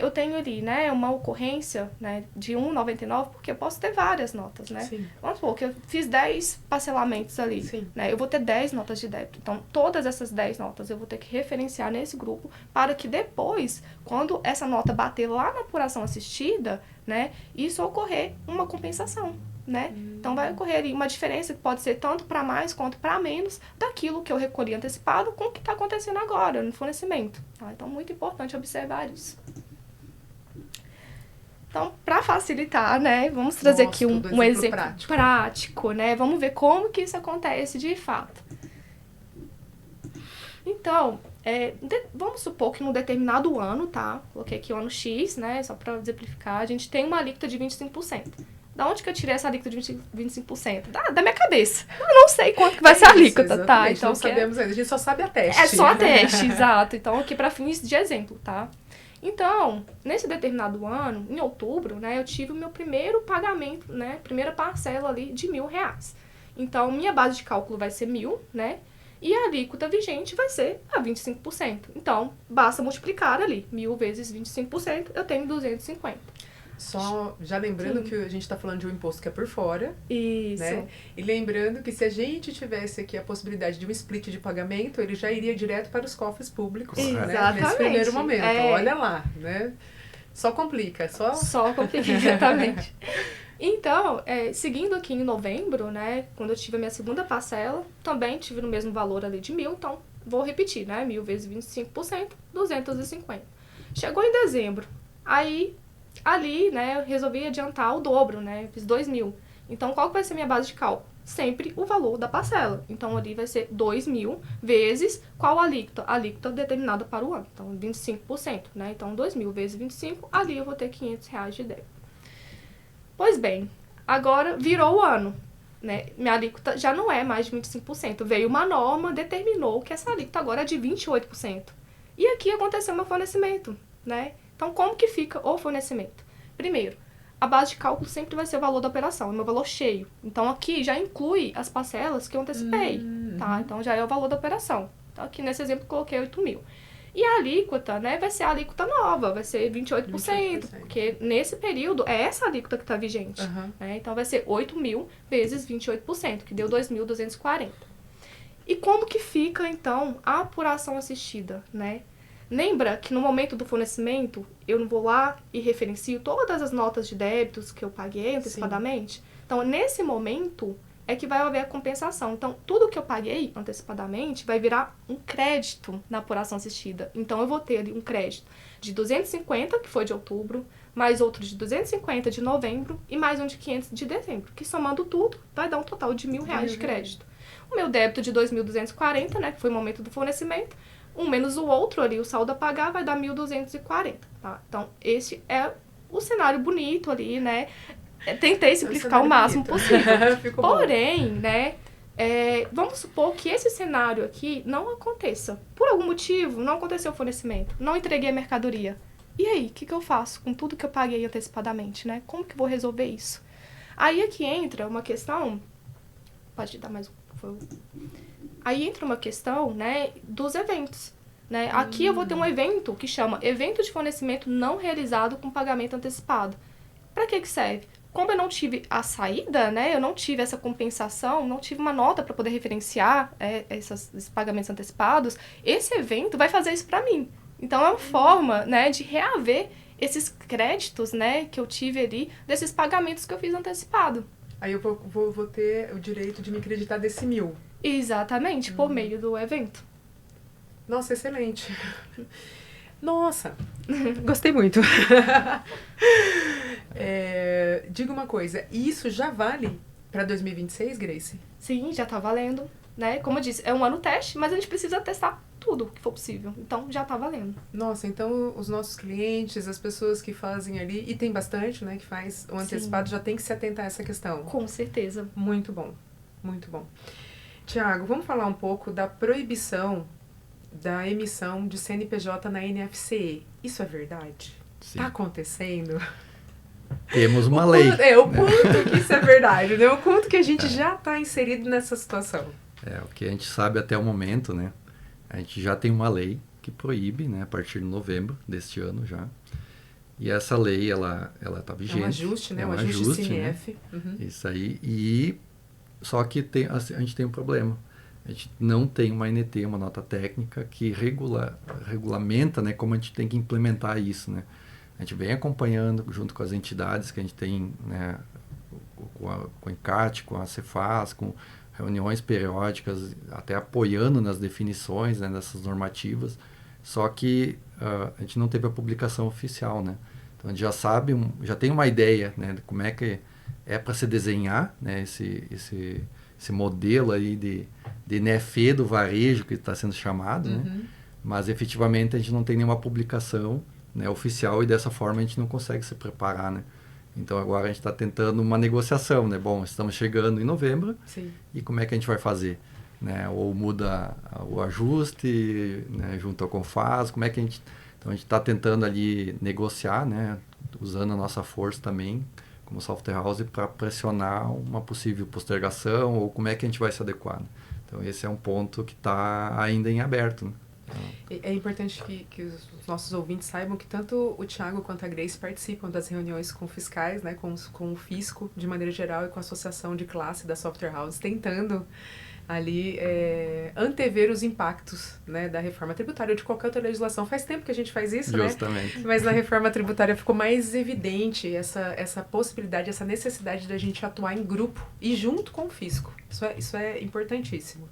eu tenho ali, né, uma ocorrência, né, de 1,99, porque eu posso ter várias notas, né? Sim. Vamos supor que eu fiz 10 parcelamentos ali, né? Eu vou ter 10 notas de débito. Então, todas essas 10 notas eu vou ter que referenciar nesse grupo para que depois, quando essa nota bater lá na apuração assistida, né, isso ocorrer uma compensação, né? Então, vai ocorrer ali uma diferença que pode ser tanto para mais quanto para menos daquilo que eu recolhi antecipado com o que está acontecendo agora no fornecimento. Tá? Então, muito importante observar isso. Então, para facilitar, né, vamos trazer aqui um exemplo prático, né? Vamos ver como que isso acontece de fato. Então, vamos supor que num determinado ano, tá? Coloquei aqui o ano X, né, só para exemplificar, a gente tem uma alíquota de 25%. Da onde que eu tirei essa alíquota de 25%? Da minha cabeça. Eu não sei quanto que vai ser a alíquota, tá? Então, não sabemos ainda, a gente só sabe a teste. É só a teste, exato. Então, aqui para fins de exemplo, tá? Então, nesse determinado ano, em outubro, né, eu tive o meu primeiro pagamento, né, primeira parcela ali de R$1.000. Então, minha base de cálculo vai ser 1.000, né, e a alíquota vigente vai ser a 25%. Então, basta multiplicar ali, 1.000 vezes 25%, eu tenho 250. Só já lembrando Sim. que a gente está falando de um imposto que é por fora, Isso. né? E lembrando que se a gente tivesse aqui a possibilidade de um split de pagamento, ele já iria direto para os cofres públicos, né? Exatamente. Nesse primeiro momento. É. Olha lá, né? Só complica, Só complica, exatamente. Então, seguindo aqui em novembro, né, quando eu tive a minha segunda parcela, também tive no mesmo valor ali de 1.000, então vou repetir, né, 1.000 vezes 25%, 250. Chegou em dezembro, aí ali, né, eu resolvi adiantar o dobro, né, fiz 2.000. Então, qual que vai ser a minha base de cálculo? Sempre o valor da parcela. Então, ali vai ser 2.000 vezes qual alíquota? A alíquota determinada para o ano. Então, 25%, né? Então, 2.000 vezes 25, ali eu vou ter R$500 de débito. Pois bem, agora virou o ano, né? Minha alíquota já não é mais de 25%. Veio uma norma, determinou que essa alíquota agora é de 28%. E aqui aconteceu meu fornecimento, né? Então, como que fica o fornecimento? Primeiro, a base de cálculo sempre vai ser o valor da operação, é meu valor cheio. Então, aqui já inclui as parcelas que eu antecipei, tá? Então, já é o valor da operação. Então, aqui nesse exemplo, coloquei 8.000. E a alíquota, né, vai ser a alíquota nova, vai ser 28%, porque nesse período é essa alíquota que está vigente. Né? Então, vai ser 8.000 vezes 28%, que deu 2.240. E como que fica, então, a apuração assistida, né? Lembra que no momento do fornecimento, eu não vou lá e referencio todas as notas de débitos que eu paguei antecipadamente? Sim. Então, nesse momento, é que vai haver a compensação. Então, tudo que eu paguei antecipadamente vai virar um crédito na apuração assistida. Então, eu vou ter ali um crédito de 250, que foi de outubro, mais outro de 250 de novembro e mais um de 500 de dezembro, que somando tudo, vai dar um total de R$1.000 de crédito. O meu débito de 2.240, né, que foi o momento do fornecimento, um menos o outro ali, o saldo a pagar, vai dar 1.240, tá? Então, esse é o cenário bonito ali, né? Tentei simplificar o máximo possível. Porém, né, vamos supor que esse cenário aqui não aconteça. Por algum motivo, não aconteceu o fornecimento, não entreguei a mercadoria. E aí, o que eu faço com tudo que eu paguei antecipadamente, né? Como que eu vou resolver isso? Aí aqui entra uma questão... Pode dar mais um, por favor. Aí entra uma questão, né, dos eventos, né? Aqui eu vou ter um evento que chama evento de fornecimento não realizado com pagamento antecipado. Para que serve? Como eu não tive a saída, né, eu não tive essa compensação, não tive uma nota para poder referenciar esses pagamentos antecipados, esse evento vai fazer isso para mim. Então, é uma forma, né, de reaver esses créditos, né, que eu tive ali, desses pagamentos que eu fiz antecipado. Aí eu vou ter o direito de me acreditar desse 1.000. Exatamente, por meio do evento. Nossa, excelente. Nossa, gostei muito. Diga uma coisa, isso já vale para 2026, Grace? Sim, já tá valendo, né? Como eu disse, é um ano teste, mas a gente precisa testar tudo que for possível. Então, já tá valendo. Nossa, então os nossos clientes, as pessoas que fazem ali, e tem bastante, né, que faz o antecipado, já tem que se atentar a essa questão. Com certeza. Muito bom, muito bom. Tiago, vamos falar um pouco da proibição da emissão de CNPJ na NFCE. Isso é verdade? Está acontecendo? Temos uma lei. O quanto que isso é verdade, né? O quanto que a gente já está inserido nessa situação. O que a gente sabe até o momento, né? A gente já tem uma lei que proíbe, né? A partir de novembro deste ano já. E essa lei, ela tá vigente. É um ajuste, né? Um ajuste CNF. Né? Isso aí. E só que a gente tem um problema. A gente não tem uma NT, uma nota técnica, que regulamenta, né, como a gente tem que implementar isso, né? A gente vem acompanhando junto com as entidades que a gente tem, né, com o ENCAT, com a Cefaz, com reuniões periódicas, até apoiando nas definições, né, dessas normativas. Só que a gente não teve a publicação oficial, né? Então a gente já sabe, já tem uma ideia, né, de como é que é para se desenhar, né, esse modelo aí de NFE do varejo que está sendo chamado, né? Mas efetivamente a gente não tem nenhuma publicação, né, oficial, e dessa forma a gente não consegue se preparar, né? Então agora a gente está tentando uma negociação, né? Bom, estamos chegando em novembro. Sim. E como é que a gente vai fazer? Né? Ou muda o ajuste, né, junto ao Confas, como é que a gente... Então a gente está tentando ali negociar, né, usando a nossa força também, como software house, para pressionar uma possível postergação, ou como é que a gente vai se adequar. Né? Então esse é um ponto que está ainda em aberto. Né? É importante que os nossos ouvintes saibam que tanto o Thiago quanto a Grace participam das reuniões com fiscais, né, com o fisco de maneira geral e com a associação de classe da Software House, tentando ali antever os impactos, né, da reforma tributária ou de qualquer outra legislação. Faz tempo que a gente faz isso, Justamente. né? Mas na reforma tributária ficou mais evidente essa possibilidade, essa necessidade da gente atuar em grupo e junto com o fisco. Isso é importantíssimo.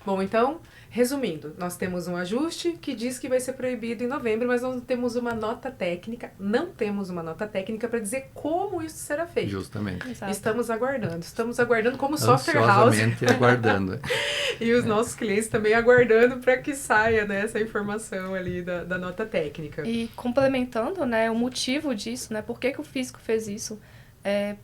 Bom, então, resumindo, nós temos um ajuste que diz que vai ser proibido em novembro, mas não temos uma nota técnica para dizer como isso será feito. Justamente. Exato. Estamos aguardando como Software House. Ansiosamente aguardando. E os nossos clientes também aguardando para que saia, né, essa informação ali da nota técnica. E complementando, né, o motivo disso, né, por que o fisco fez isso?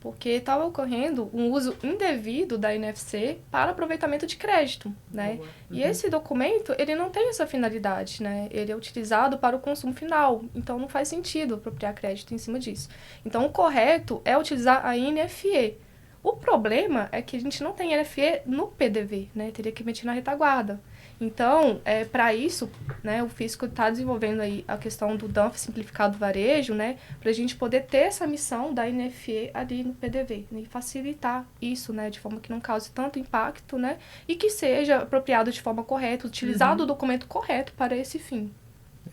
Porque estava ocorrendo um uso indevido da NFC para aproveitamento de crédito, né? Boa. E esse documento, ele não tem essa finalidade, né? Ele é utilizado para o consumo final, então não faz sentido apropriar crédito em cima disso. Então, o correto é utilizar a NFE. O problema é que a gente não tem NFE no PDV, né? Teria que meter na retaguarda. Então, para isso, né, o fisco está desenvolvendo aí a questão do DANF simplificado varejo, né, para a gente poder ter essa missão da NFE ali no PDV, né, e facilitar isso, né, de forma que não cause tanto impacto, né, e que seja apropriado de forma correta, utilizado o documento correto para esse fim.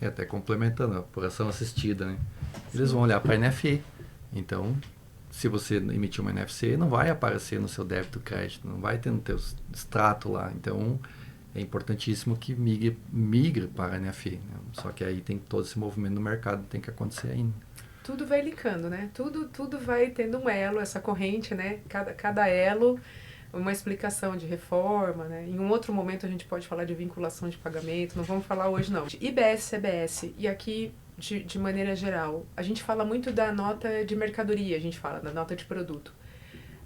Até complementando, a apuração assistida, né? Eles vão olhar para a NFE. Então, se você emitir uma NFC, não vai aparecer no seu débito crédito, não vai ter no teu extrato lá. Então, é importantíssimo que migre para a NFE, né? Só que aí tem todo esse movimento no mercado, tem que acontecer ainda. Tudo vai linkando, né? Tudo vai tendo um elo, essa corrente, né? Cada elo, uma explicação de reforma, né? Em um outro momento a gente pode falar de vinculação de pagamento, não vamos falar hoje não. IBS, CBS, e aqui de maneira geral, a gente fala muito da nota de mercadoria, a gente fala da nota de produto.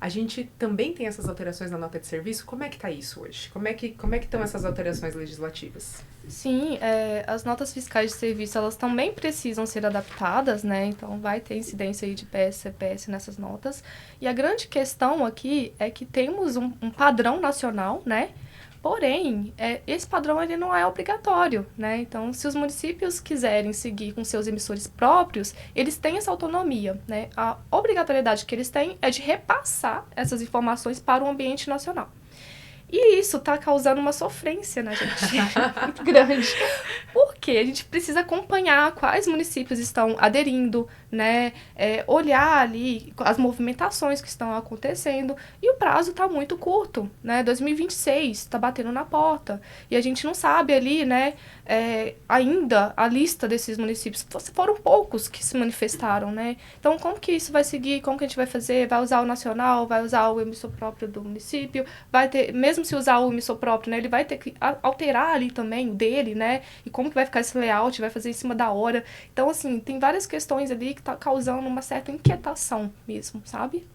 A gente também tem essas alterações na nota de serviço? Como é que está isso hoje? Como é que estão essas alterações legislativas? Sim, as notas fiscais de serviço, elas também precisam ser adaptadas, né? Então, vai ter incidência aí de IPS, CPS nessas notas. E a grande questão aqui é que temos um padrão nacional, né? Porém, esse padrão ele não é obrigatório, né? Então, se os municípios quiserem seguir com seus emissores próprios, eles têm essa autonomia, né? A obrigatoriedade que eles têm é de repassar essas informações para o ambiente nacional. E isso está causando uma sofrência na gente muito grande. Porque a gente precisa acompanhar quais municípios estão aderindo, né? Olhar ali as movimentações que estão acontecendo. E o prazo está muito curto, né? 2026 está batendo na porta. E a gente não sabe ali, né? Ainda a lista desses municípios. Foram poucos que se manifestaram, né? Então, como que isso vai seguir? Como que a gente vai fazer? Vai usar o nacional? Vai usar o emissor próprio do município? Vai ter, mesmo se usar o emissor próprio, né? Ele vai ter que alterar ali também o dele, né? E como que vai ficar esse layout? Vai fazer em cima da hora? Então, assim, tem várias questões ali que tá causando uma certa inquietação mesmo, sabe?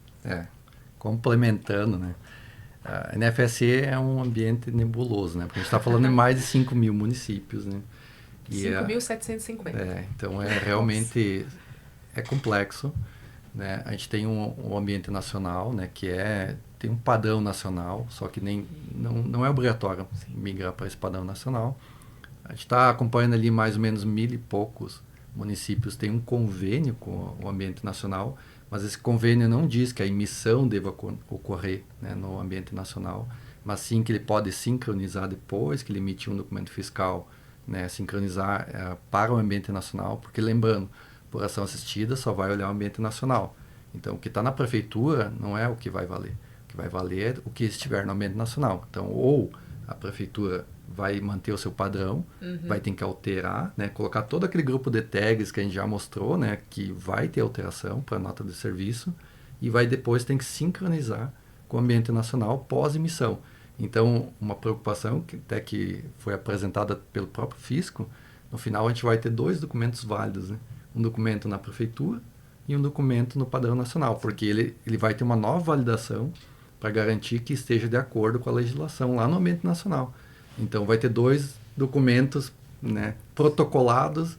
Complementando, né? A NFSE é um ambiente nebuloso, né? Porque a gente está falando de mais de 5 mil municípios, né? 5.750. Então, realmente é complexo, né? A gente tem um ambiente nacional, né? Que tem um padrão nacional, só que não é obrigatório migrar para esse padrão nacional. A gente está acompanhando ali mais ou menos 1.000 e poucos municípios, tem um convênio com o ambiente nacional, mas esse convênio não diz que a emissão deva ocorrer, né, no ambiente nacional, mas sim que ele pode sincronizar depois que ele emitir um documento fiscal, né, sincronizar para o ambiente nacional, porque lembrando, por ação assistida só vai olhar o ambiente nacional. Então, o que está na prefeitura não é o que vai valer. O que vai valer é o que estiver no ambiente nacional. Então, ou a prefeitura vai manter o seu padrão, vai ter que alterar, né, colocar todo aquele grupo de tags que a gente já mostrou, né, que vai ter alteração para a nota de serviço, e vai depois ter que sincronizar com o ambiente nacional pós-emissão. Então, uma preocupação que até que foi apresentada pelo próprio fisco, no final a gente vai ter 2 documentos válidos, né? Um documento na prefeitura e um documento no padrão nacional, porque ele vai ter uma nova validação para garantir que esteja de acordo com a legislação lá no ambiente nacional. Então, vai ter 2 documentos, né, protocolados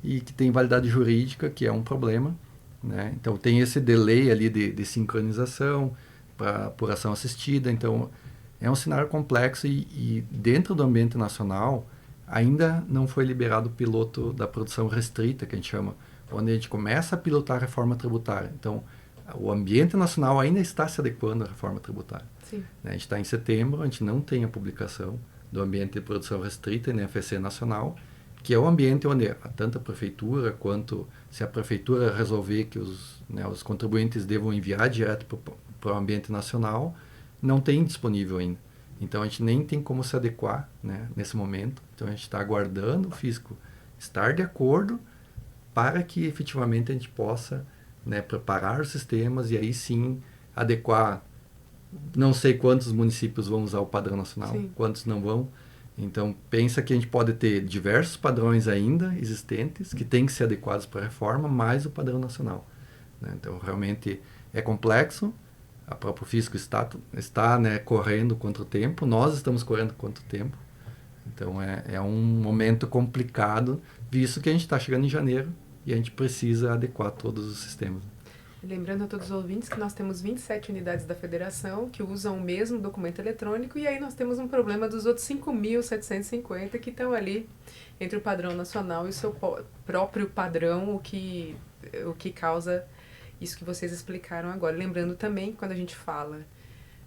e que tem validade jurídica, que é um problema, né? Então, tem esse delay ali de sincronização para apuração assistida. Então, é um cenário complexo e dentro do ambiente nacional, ainda não foi liberado o piloto da produção restrita, que a gente chama, onde a gente começa a pilotar a reforma tributária. Então, o ambiente nacional ainda está se adequando à reforma tributária. Sim. A gente está em setembro, a gente não tem a publicação do ambiente de produção restrita, NFC nacional, que é o ambiente onde tanto a prefeitura quanto se a prefeitura resolver que os contribuintes devam enviar direto para o ambiente nacional, não tem disponível ainda. Então a gente nem tem como se adequar, né, nesse momento. Então a gente está aguardando o fisco estar de acordo para que efetivamente a gente possa, né, preparar os sistemas e aí sim adequar. Não sei quantos municípios vão usar o padrão nacional, Sim. quantos não vão. Então, pensa que a gente pode ter diversos padrões ainda existentes que têm que ser adequados para a reforma, mais o padrão nacional, né? Então, realmente é complexo. A própria fisco está, né, correndo contra o tempo. Nós estamos correndo contra o tempo. Então, é um momento complicado, visto que a gente está chegando em janeiro e a gente precisa adequar todos os sistemas. Lembrando a todos os ouvintes que nós temos 27 unidades da federação que usam o mesmo documento eletrônico e aí nós temos um problema dos outros 5.750 que estão ali entre o padrão nacional e o seu próprio padrão, o que causa isso que vocês explicaram agora. Lembrando também que quando a gente fala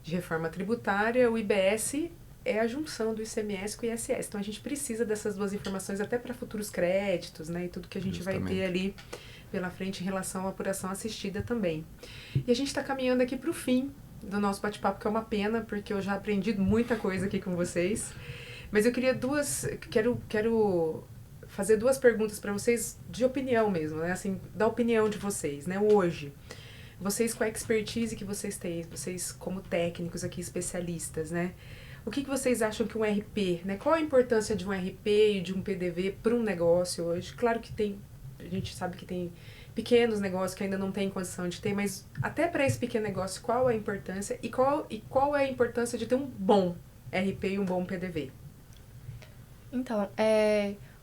de reforma tributária, o IBS é a junção do ICMS com o ISS. Então a gente precisa dessas duas informações até para futuros créditos, né, e tudo que a gente vai ter ali pela frente em relação à apuração assistida também. E a gente está caminhando aqui para o fim do nosso bate-papo, que é uma pena, porque eu já aprendi muita coisa aqui com vocês. Mas eu queria quero fazer duas perguntas para vocês de opinião mesmo, né? Assim, da opinião de vocês, né? Hoje, vocês com a expertise que vocês têm, vocês como técnicos aqui, especialistas, né? O que vocês acham que um RP, né? Qual a importância de um RP e de um PDV para um negócio hoje? Claro que a gente sabe que tem pequenos negócios que ainda não tem condição de ter, mas até para esse pequeno negócio, qual é a importância e qual é a importância de ter um bom RP e um bom PDV? Então,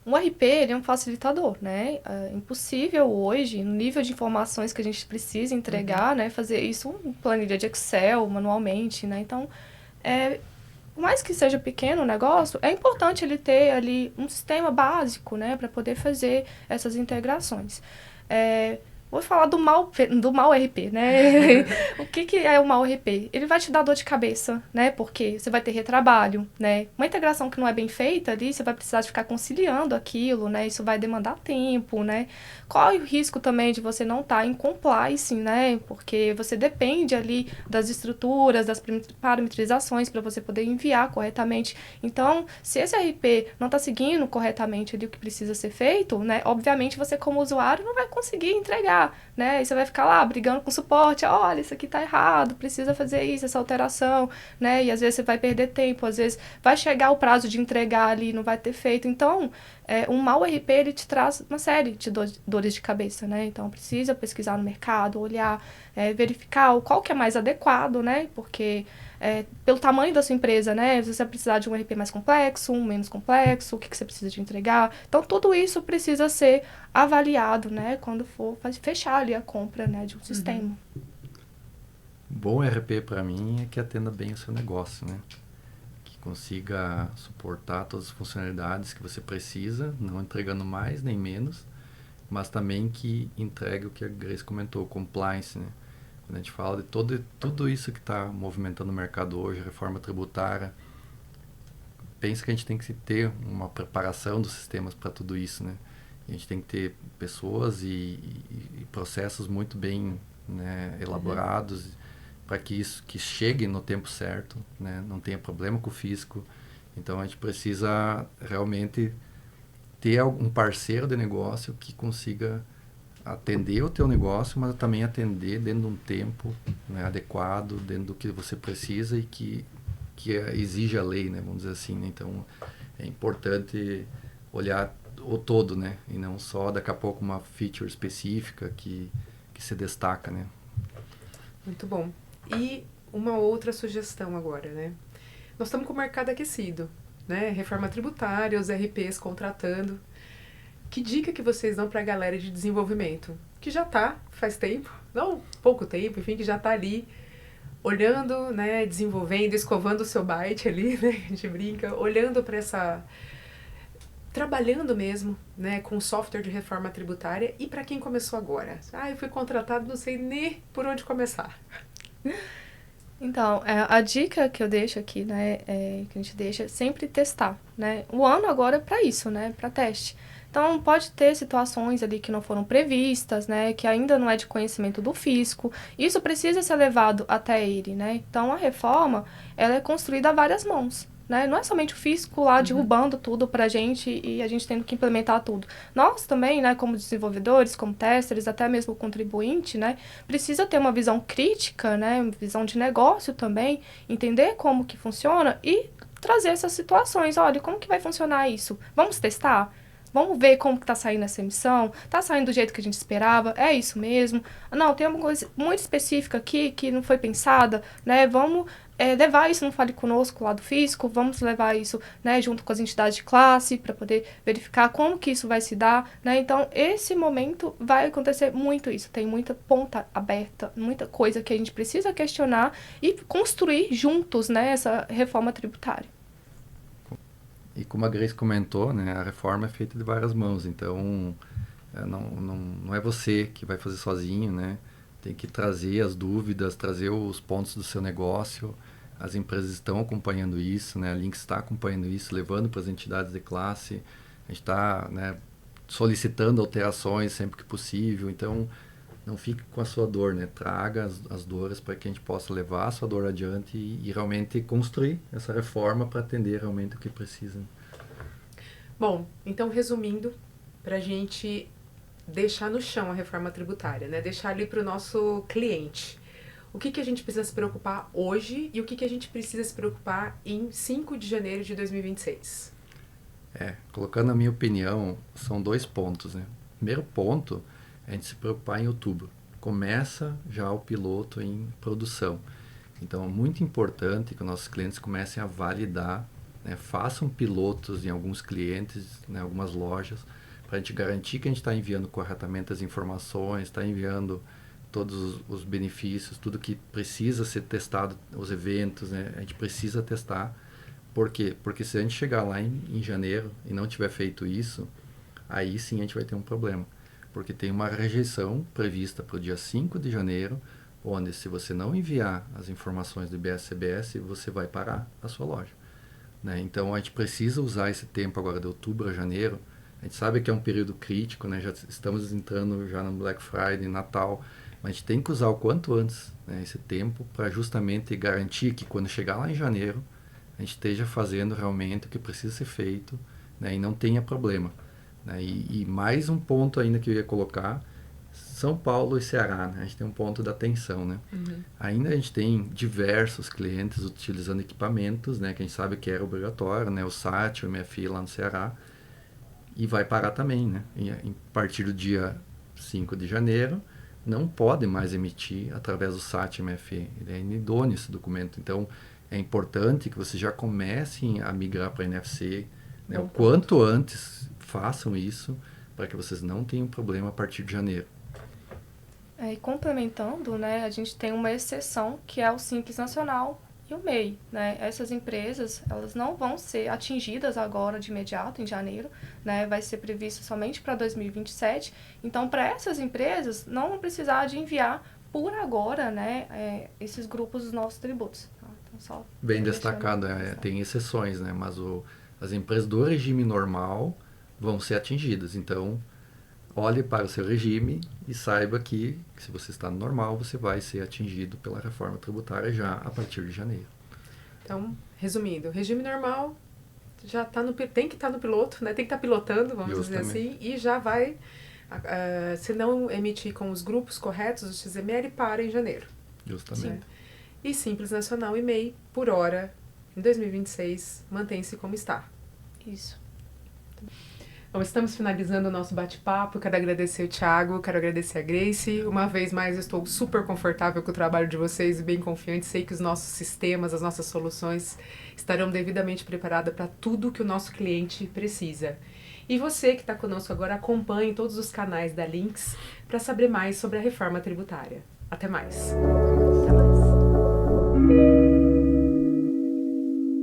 um RP ele é um facilitador, né? É impossível hoje, no nível de informações que a gente precisa entregar, né? Fazer isso em planilha de Excel, manualmente, né? Então, por mais que seja pequeno o negócio, é importante ele ter ali um sistema básico, né, para poder fazer essas integrações. Vou falar do mal RP, né? O que é o mau RP? Ele vai te dar dor de cabeça, né? Porque você vai ter retrabalho, né? Uma integração que não é bem feita ali, você vai precisar de ficar conciliando aquilo, né? Isso vai demandar tempo, né? Qual é o risco também de você não estar em compliance, né? Porque você depende ali das estruturas, das parametrizações para você poder enviar corretamente. Então, se esse RP não está seguindo corretamente ali o que precisa ser feito, né? Obviamente, você como usuário não vai conseguir entregar, né? E você vai ficar lá brigando com o suporte, olha, isso aqui tá errado, precisa fazer isso, essa alteração, né? E às vezes você vai perder tempo, às vezes vai chegar o prazo de entregar ali, não vai ter feito. Então, um mau RP, ele te traz uma série de dores de cabeça, né? Então, precisa pesquisar no mercado, olhar, verificar qual que é mais adequado, né? Porque pelo tamanho da sua empresa, né? Você vai precisar de um RP mais complexo, um menos complexo, o que você precisa de entregar. Então, tudo isso precisa ser avaliado, né? Quando for fechar ali a compra, né, de um sistema. Bom RP para mim é que atenda bem o seu negócio, né? Que consiga suportar todas as funcionalidades que você precisa, não entregando mais nem menos, mas também que entregue o que a Grace comentou, compliance, né? Quando a gente fala de tudo isso que está movimentando o mercado hoje, reforma tributária, pensa que a gente tem que ter uma preparação dos sistemas para tudo isso, né? A gente tem que ter pessoas e processos muito bem, né, elaborados para que isso que chegue no tempo certo, né? Não tenha problema com o fisco. Então a gente precisa realmente ter um parceiro de negócio que consiga atender o teu negócio, mas também atender dentro de um tempo, né, adequado, dentro do que você precisa e que exige a lei, né, vamos dizer assim, né? Então é importante olhar o todo, né, e não só daqui a pouco uma feature específica que se destaca, né. Muito bom. E uma outra sugestão agora, né? Nós estamos com o mercado aquecido, né? Reforma tributária, os RPs contratando. Que dica que vocês dão para a galera de desenvolvimento? Que já está faz tempo, não pouco tempo, enfim, que já está ali olhando, né, desenvolvendo, escovando o seu byte ali, né? A gente brinca, olhando para trabalhando mesmo, né, com software de reforma tributária e para quem começou agora? Eu fui contratado, não sei nem por onde começar. Então, a dica que eu deixo aqui, né, que a gente deixa é sempre testar, né? O ano agora é para isso, né, para teste. Então, pode ter situações ali que não foram previstas, né, que ainda não é de conhecimento do fisco. Isso precisa ser levado até ele, né? Então, a reforma, ela é construída a várias mãos, né? Não é somente o fisco lá derrubando tudo pra gente e a gente tendo que implementar tudo. Nós também, né, como desenvolvedores, como testers, até mesmo o contribuinte, né, precisa ter uma visão crítica, né, visão de negócio também, entender como que funciona e trazer essas situações. Olha, como que vai funcionar isso? Vamos testar? Vamos ver como que tá saindo essa emissão? Tá saindo do jeito que a gente esperava? É isso mesmo? Não, tem uma coisa muito específica aqui que não foi pensada, né? Vamos levar isso no Fale Conosco lá do Fisco, vamos levar isso, né, junto com as entidades de classe para poder verificar como que isso vai se dar, né? Então, esse momento vai acontecer muito isso. Tem muita ponta aberta, muita coisa que a gente precisa questionar e construir juntos, né, essa reforma tributária. E como a Grace comentou, né, a reforma é feita de várias mãos, então não é você que vai fazer sozinho, né? Tem que trazer as dúvidas, trazer os pontos do seu negócio. As empresas estão acompanhando isso, né? A Lynx está acompanhando isso, levando para as entidades de classe. A gente está, né, solicitando alterações sempre que possível. Então, não fique com a sua dor, né? Traga as dores para que a gente possa levar a sua dor adiante e realmente construir essa reforma para atender realmente o que precisa. Bom, então resumindo, para a gente deixar no chão a reforma tributária, né? Deixar ali para o nosso cliente. O que a gente precisa se preocupar hoje e o que a gente precisa se preocupar em 5 de janeiro de 2026? Colocando a minha opinião, são 2 pontos, né? Primeiro ponto, a gente se preocupar em outubro. Começa já o piloto em produção. Então, é muito importante que os nossos clientes comecem a validar, né? Façam pilotos em alguns clientes, né? Algumas lojas, para a gente garantir que a gente está enviando corretamente as informações, está enviando todos os benefícios, tudo que precisa ser testado, os eventos, né? A gente precisa testar. Por quê? Porque se a gente chegar lá em janeiro e não tiver feito isso, aí sim a gente vai ter um problema. Porque tem uma rejeição prevista para o dia 5 de janeiro, onde se você não enviar as informações do IBS-CBS, você vai parar a sua loja, né? Então a gente precisa usar esse tempo agora de outubro a janeiro. A gente sabe que é um período crítico, né? Já estamos entrando já no Black Friday, Natal, mas a gente tem que usar o quanto antes, né, esse tempo para justamente garantir que quando chegar lá em janeiro, a gente esteja fazendo realmente o que precisa ser feito, né, e não tenha problema, né? E mais um ponto ainda que eu ia colocar, São Paulo e Ceará, né? A gente tem um ponto da atenção, né? Ainda a gente tem diversos clientes utilizando equipamentos, né, que a gente sabe que era obrigatório, né, o SAT, o MFI lá no Ceará, e vai parar também, né? A partir do dia 5 de janeiro, não pode mais emitir através do SAT MFE. Ele é inidôneo esse documento. Então, é importante que vocês já comecem a migrar para a NFC, né? O quanto antes façam isso, para que vocês não tenham problema a partir de janeiro. E complementando, né, a gente tem uma exceção, que é o Simples Nacional e o MEI, né? Essas empresas, elas não vão ser atingidas agora de imediato, em janeiro, né? Vai ser previsto somente para 2027. Então, para essas empresas, não vão precisar de enviar por agora, né, esses grupos dos nossos tributos. Então, só bem destacado, tem exceções, né? Mas as empresas do regime normal vão ser atingidas. Então, olhe para o seu regime e saiba que se você está no normal, você vai ser atingido pela reforma tributária já a partir de janeiro. Então, resumindo, o regime normal já tem que estar no piloto, né? Tem que estar pilotando, vamos dizer assim, e já vai, se não emitir com os grupos corretos do XML, para em janeiro. Justamente. Né? E Simples Nacional e MEI, por hora, em 2026, mantém-se como está. Isso. Bom, estamos finalizando o nosso bate-papo. Quero agradecer o Thiago, quero agradecer a Grace. Uma vez mais, eu estou super confortável com o trabalho de vocês e bem confiante. Sei que os nossos sistemas, as nossas soluções estarão devidamente preparadas para tudo que o nosso cliente precisa. E você que está conosco agora, acompanhe todos os canais da Lynx para saber mais sobre a reforma tributária. Até mais! Até mais.